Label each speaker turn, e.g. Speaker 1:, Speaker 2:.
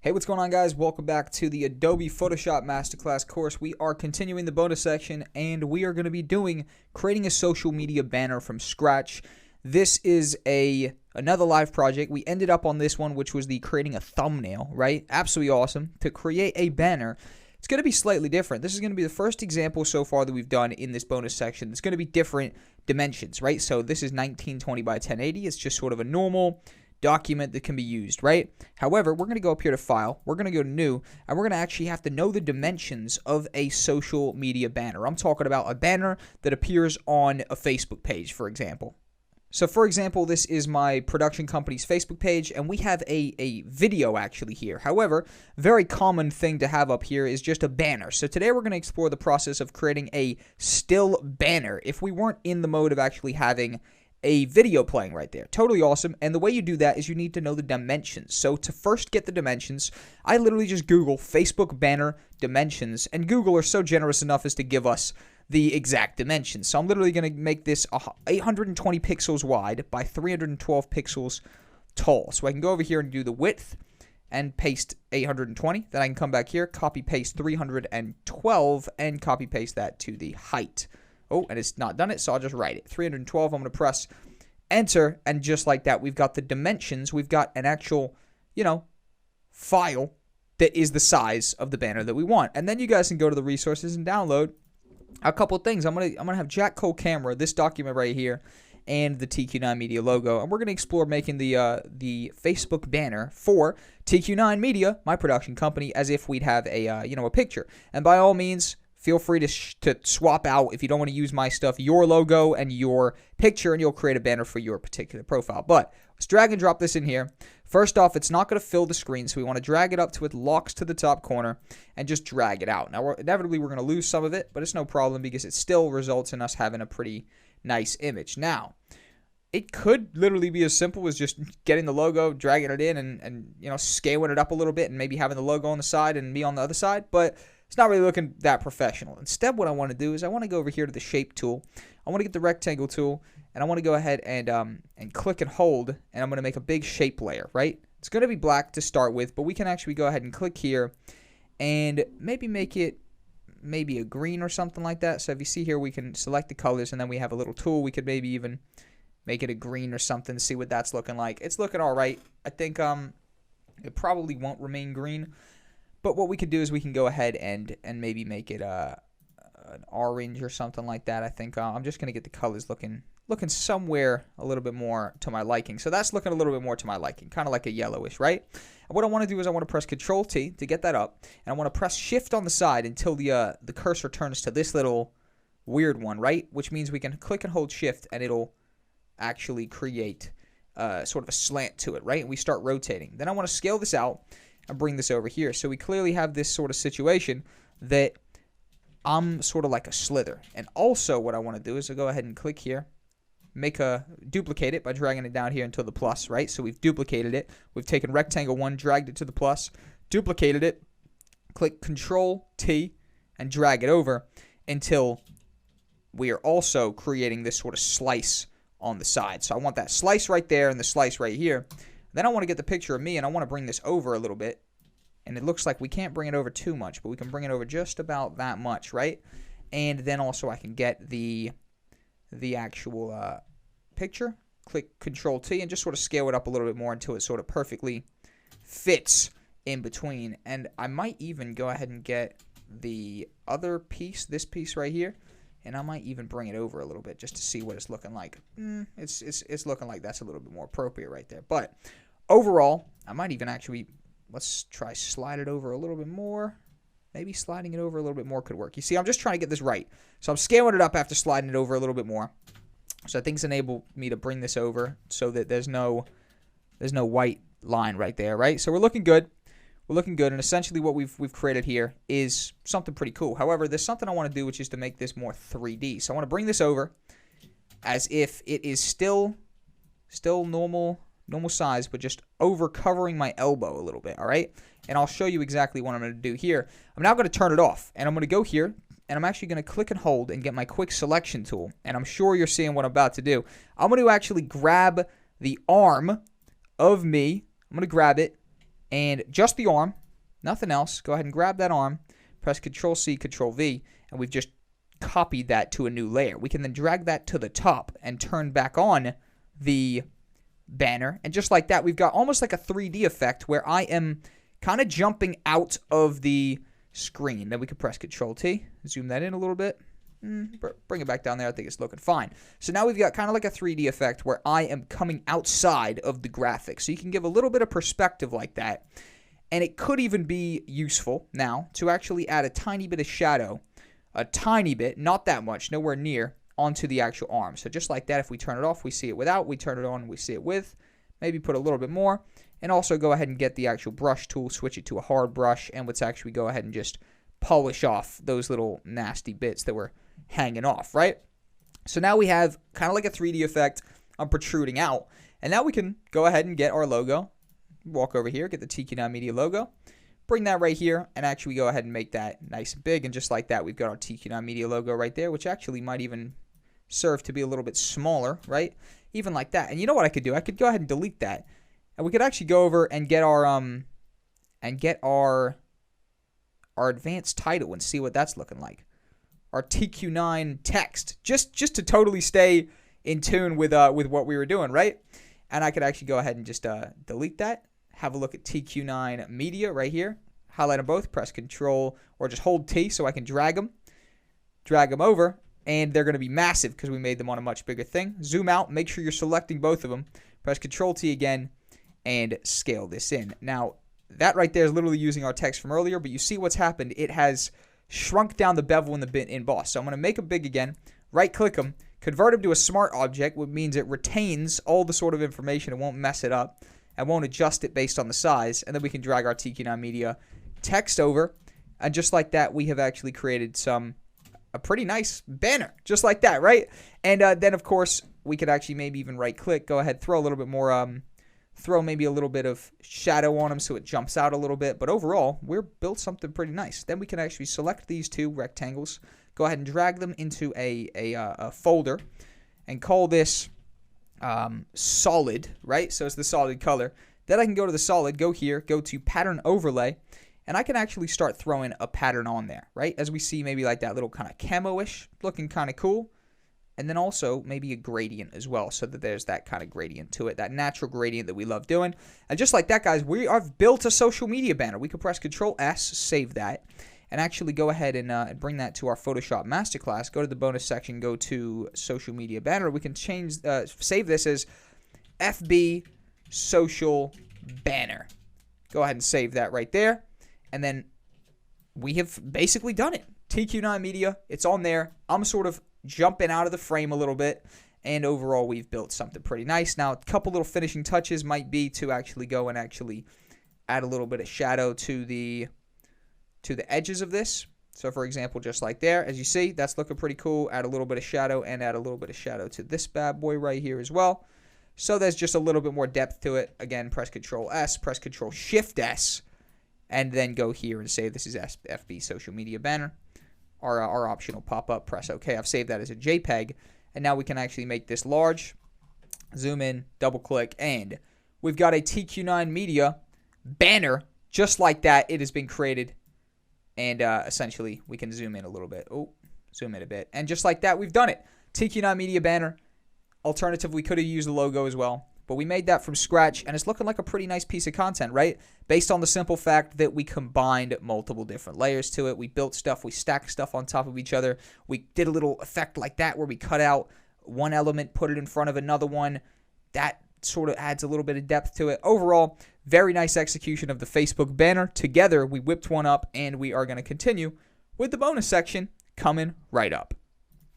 Speaker 1: Hey, what's going on, guys? Welcome back to the Adobe Photoshop Masterclass course. We are continuing the bonus section, and we are going to be creating a social media banner from scratch. This is another live project. We ended up on this one, which was the creating a thumbnail, right? Absolutely awesome. To create a banner, it's going to be slightly different. This is going to be the first example so far that we've done in this bonus section. It's going to be different dimensions, right? So this is 1920 by 1080. It's just sort of a normal document that can be used, right? However, we're going to go up here to File, we're going to go to New, and we're going to actually have to know the dimensions of a social media banner. I'm talking about a banner that appears on a Facebook page, for example. So for example, this is my production company's Facebook page, and we have a video actually here. However, very common thing to have up here is just a banner. So today we're going to explore the process of creating a still banner if we weren't in the mode of actually having a video playing right there. Totally awesome. And the way you do that is you need to know the dimensions. So to first get the dimensions, I literally just Google Facebook banner dimensions, and Google are so generous enough as to give us the exact dimensions. So I'm literally going to make this 820 pixels wide by 312 pixels tall. So I can go over here and do the width and paste 820. Then I can come back here, copy paste 312, and copy paste that to the height. Oh, and it's not done it, so I'll just write it. 312, I'm going to press Enter, and just like that, we've got the dimensions. We've got an actual, file that is the size of the banner that we want. And then you guys can go to the resources and download a couple of things. I'm gonna have Jack Cole Camera, this document right here, and the TQ9 Media logo, and we're going to explore making the Facebook banner for TQ9 Media, my production company, as if we'd have a picture. And by all means, feel free to swap out, if you don't want to use my stuff, your logo and your picture, and you'll create a banner for your particular profile. But let's drag and drop this in here. First off, it's not going to fill the screen, so we want to drag it up to it locks to the top corner and just drag it out. Now, inevitably, we're going to lose some of it, but it's no problem because it still results in us having a pretty nice image. Now, it could literally be as simple as just getting the logo, dragging it in, and scaling it up a little bit, and maybe having the logo on the side and me on the other side, but it's not really looking that professional. Instead, what I want to do is I want to go over here to the shape tool. I want to get the rectangle tool, and I want to go ahead and click and hold, and I'm going to make a big shape layer, right? It's going to be black to start with, but we can actually go ahead and click here and maybe make it maybe a green or something like that. So if you see here, we can select the colors, and then we have a little tool. We could maybe even make it a green or something, see what that's looking like. It's looking all right. I think it probably won't remain green. But what we could do is we can go ahead and maybe make it an orange or something like that. I think I'm just going to get the colors looking somewhere a little bit more to my liking. So that's looking a little bit more to my liking, kind of like a yellowish, right? And what I want to do is I want to press Control-T to get that up, and I want to press Shift on the side until the cursor turns to this little weird one, right? Which means we can click and hold Shift, and it'll actually create sort of a slant to it, right? And we start rotating. Then I want to scale this out and bring this over here. So we clearly have this sort of situation that I'm sort of like a slither. And also what I want to do is I'll go ahead and click here, duplicate it by dragging it down here until the plus, right? So we've duplicated it. We've taken rectangle 1, dragged it to the plus, duplicated it, click Control-T, and drag it over until we are also creating this sort of slice on the side. So I want that slice right there and the slice right here. Then I want to get the picture of me, and I want to bring this over a little bit. And it looks like we can't bring it over too much, but we can bring it over just about that much, right? And then also I can get the actual picture, click Control-T, and just sort of scale it up a little bit more until it sort of perfectly fits in between. And I might even go ahead and get the other piece, this piece right here, and I might even bring it over a little bit just to see what it's looking like. It's looking like that's a little bit more appropriate right there. But overall, I might even actually, let's try slide it over a little bit more. Maybe sliding it over a little bit more could work. You see, I'm just trying to get this right. So I'm scaling it up after sliding it over a little bit more. So I think it's enabled me to bring this over so that there's no white line right there, right? So we're looking good. We're looking good, and essentially what we've created here is something pretty cool. However, there's something I want to do, which is to make this more 3D. So I want to bring this over as if it is still normal size, but just over covering my elbow a little bit, all right? And I'll show you exactly what I'm going to do here. I'm now going to turn it off, and I'm going to go here, and I'm actually going to click and hold and get my quick selection tool, and I'm sure you're seeing what I'm about to do. I'm going to actually grab the arm of me. I'm going to grab it, and just the arm, nothing else. Go ahead and grab that arm, press Control-C, Control-V, and we've just copied that to a new layer. We can then drag that to the top and turn back on the banner, and just like that, we've got almost like a 3D effect where I am kind of jumping out of the screen. Then we can press Control-T, zoom that in a little bit, bring it back down there. I think it's looking fine. So now we've got kind of like a 3D effect where I am coming outside of the graphic. So you can give a little bit of perspective like that, and it could even be useful now to actually add a tiny bit of shadow, a tiny bit, not that much, nowhere near, onto the actual arm. So just like that, if we turn it off, we see it without. We turn it on, we see it with. Maybe put a little bit more. And also go ahead and get the actual brush tool, switch it to a hard brush, and let's actually go ahead and just polish off those little nasty bits that were hanging off, right? So now we have kind of like a 3D effect on protruding out. And now we can go ahead and get our logo. Walk over here, get the TQ9 Media logo. Bring that right here and actually go ahead and make that nice and big. And just like that, we've got our TQ9 Media logo right there, which actually might even serve to be a little bit smaller, right? Even like that. And you know what I could do? I could go ahead and delete that. And we could actually go over and get our advanced title and see what that's looking like. Our TQ9 text, just to totally stay in tune with what we were doing, right? And I could actually go ahead and just delete that. Have a look at TQ9 Media right here. Highlight them both, press Control, or just hold T so I can drag them over, and they're going to be massive because we made them on a much bigger thing. Zoom out, make sure you're selecting both of them. Press Control T again, and scale this in. Now, that right there is literally using our text from earlier, but you see what's happened. It has shrunk down the bevel in the bit emboss. So I'm going to make them big again, right-click them, convert them to a smart object, which means it retains all the sort of information. It won't mess it up. I won't adjust it based on the size, and then we can drag our TQ9 Media text over, and just like that, we have actually created a pretty nice banner, just like that, right? And then, of course, we could actually maybe even right-click, go ahead, throw a little bit more, throw maybe a little bit of shadow on them so it jumps out a little bit, but overall, we've built something pretty nice. Then we can actually select these two rectangles, go ahead and drag them into a folder, and call this solid, right? So it's the solid color. Then I can go to the solid, go here, go to pattern overlay, and I can actually start throwing a pattern on there, right? As we see, maybe like that little kind of camo-ish, looking kind of cool. And then also maybe a gradient as well, so that there's that kind of gradient to it, that natural gradient that we love doing. And just like that, guys, we have built a social media banner. We could press Control-S, save that, and actually go ahead and bring that to our Photoshop masterclass. Go to the bonus section, go to social media banner. We can change, save this as FB social banner. Go ahead and save that right there. And then we have basically done it. TQ9 Media, it's on there. I'm sort of jumping out of the frame a little bit, and overall we've built something pretty nice. Now, a couple little finishing touches might be to actually go and actually add a little bit of shadow to the edges of this. So for example, just like there, as you see, that's looking pretty cool. Add a little bit of shadow, and add a little bit of shadow to this bad boy right here as well. So there's just a little bit more depth to it. Again, press Control-S, press Control-Shift-S, and then go here and say this is FB social media banner. Our option will pop up, press OK. I've saved that as a JPEG, and now we can actually make this large, zoom in, double click, and we've got a TQ9 Media banner just like that. It has been created, and essentially we can zoom in a little bit. Oh, zoom in a bit, and just like that, we've done it. TQ9 Media banner. Alternative, we could have used the logo as well, but we made that from scratch, and it's looking like a pretty nice piece of content, right? Based on the simple fact that we combined multiple different layers to it. We built stuff, we stacked stuff on top of each other. We did a little effect like that where we cut out one element, put it in front of another one. That sort of adds a little bit of depth to it. Overall, very nice execution of the Facebook banner. Together, we whipped one up, and we are going to continue with the bonus section coming right up.